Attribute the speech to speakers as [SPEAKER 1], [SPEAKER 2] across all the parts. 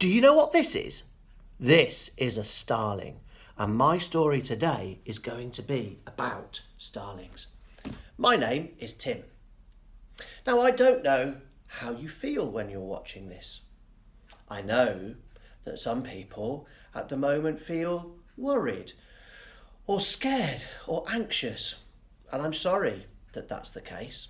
[SPEAKER 1] Do you know what this is? This is a starling, and my story today is going to be about starlings. My name is Tim. Now, I don't know how you feel when you're watching this. I know that some people at the moment feel worried or scared or anxious, and I'm sorry that that's the case.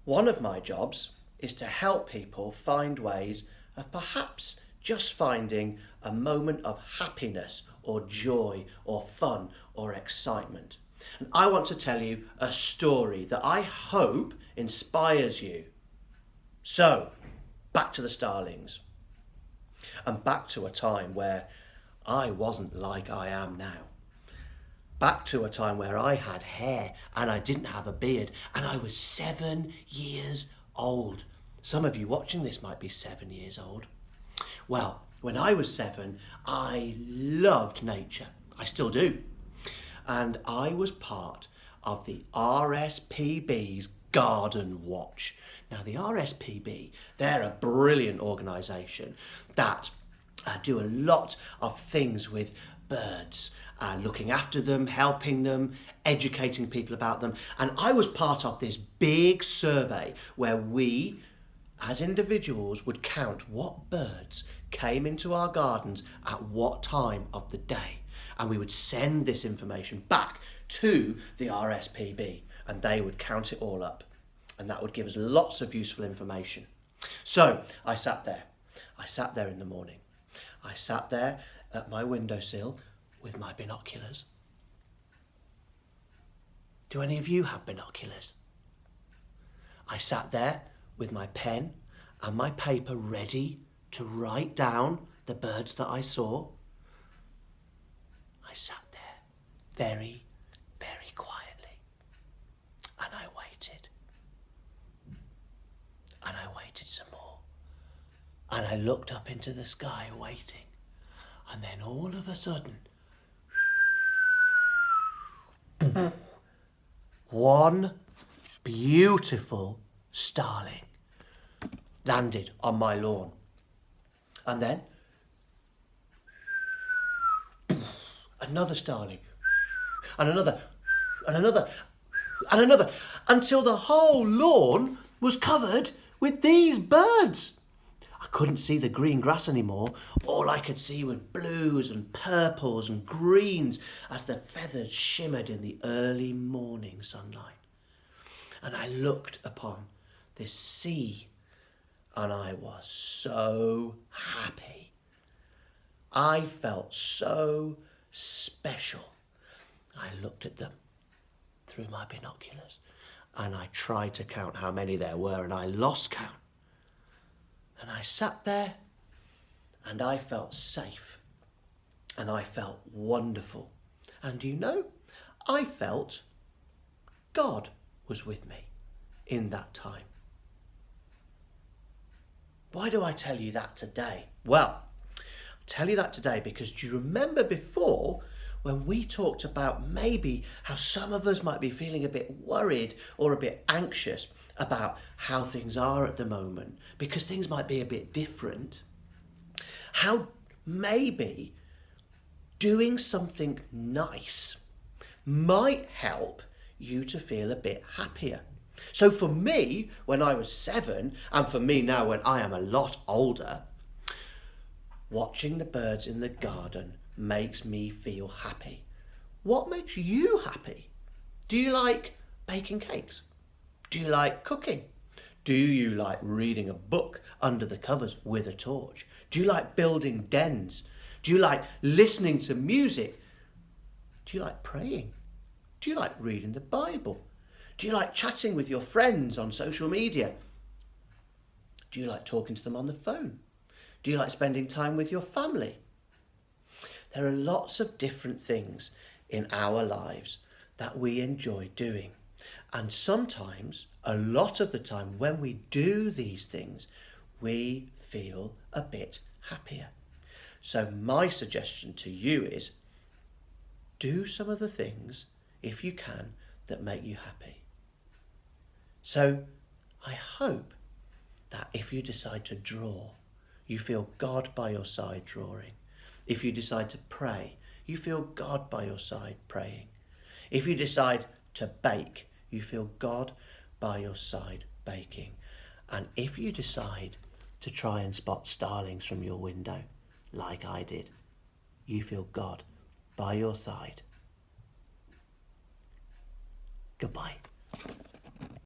[SPEAKER 1] One of my jobs is to help people find ways of perhaps just finding a moment of happiness or joy or fun or excitement. And I want to tell you a story that I hope inspires you. So, back to the starlings. And back to a time where I wasn't like I am now. Back to a time where I had hair and I didn't have a beard and I was 7 years old. Some of you watching this might be 7 years old. Well, when I was 7, I loved nature. I still do. And I was part of the RSPB's Garden Watch. Now, the RSPB, they're a brilliant organisation that do a lot of things with birds, looking after them, helping them, educating people about them. And I was part of this big survey where we, as individuals, would count what birds came into our gardens at what time of the day. And we would send this information back to the RSPB and they would count it all up. And that would give us lots of useful information. So I sat there. I sat there in the morning. I sat there at my windowsill with my binoculars. Do any of you have binoculars? I sat there with my pen and my paper ready to write down the birds that I saw. I sat there very, very quietly and I waited. And I waited some more. And I looked up into the sky waiting. And then all of a sudden, one beautiful starling landed on my lawn. And then another starling, and another, and another, and another, until the whole lawn was covered with these birds. I couldn't see the green grass anymore. All I could see were blues and purples and greens as the feathers shimmered in the early morning sunlight. And I looked upon this sea and I was so happy. I felt so special. I looked at them through my binoculars and I tried to count how many there were and I lost count. And I sat there and I felt safe and I felt wonderful. And you know, I felt God was with me in that time. Why do I tell you that today? Well, I tell you that today because do you remember before when we talked about maybe how some of us might be feeling a bit worried or a bit anxious about how things are at the moment because things might be a bit different? How maybe doing something nice might help you to feel a bit happier. So for me, when I was 7, and for me now when I am a lot older, watching the birds in the garden makes me feel happy. What makes you happy? Do you like baking cakes? Do you like cooking? Do you like reading a book under the covers with a torch? Do you like building dens? Do you like listening to music? Do you like praying? Do you like reading the Bible? Do you like chatting with your friends on social media? Do you like talking to them on the phone? Do you like spending time with your family? There are lots of different things in our lives that we enjoy doing. And sometimes, a lot of the time, when we do these things, we feel a bit happier. So my suggestion to you is do some of the things, if you can, that make you happy. So I hope that if you decide to draw, you feel God by your side drawing. If you decide to pray, you feel God by your side praying. If you decide to bake, you feel God by your side baking. And if you decide to try and spot starlings from your window, like I did, you feel God by your side. Goodbye.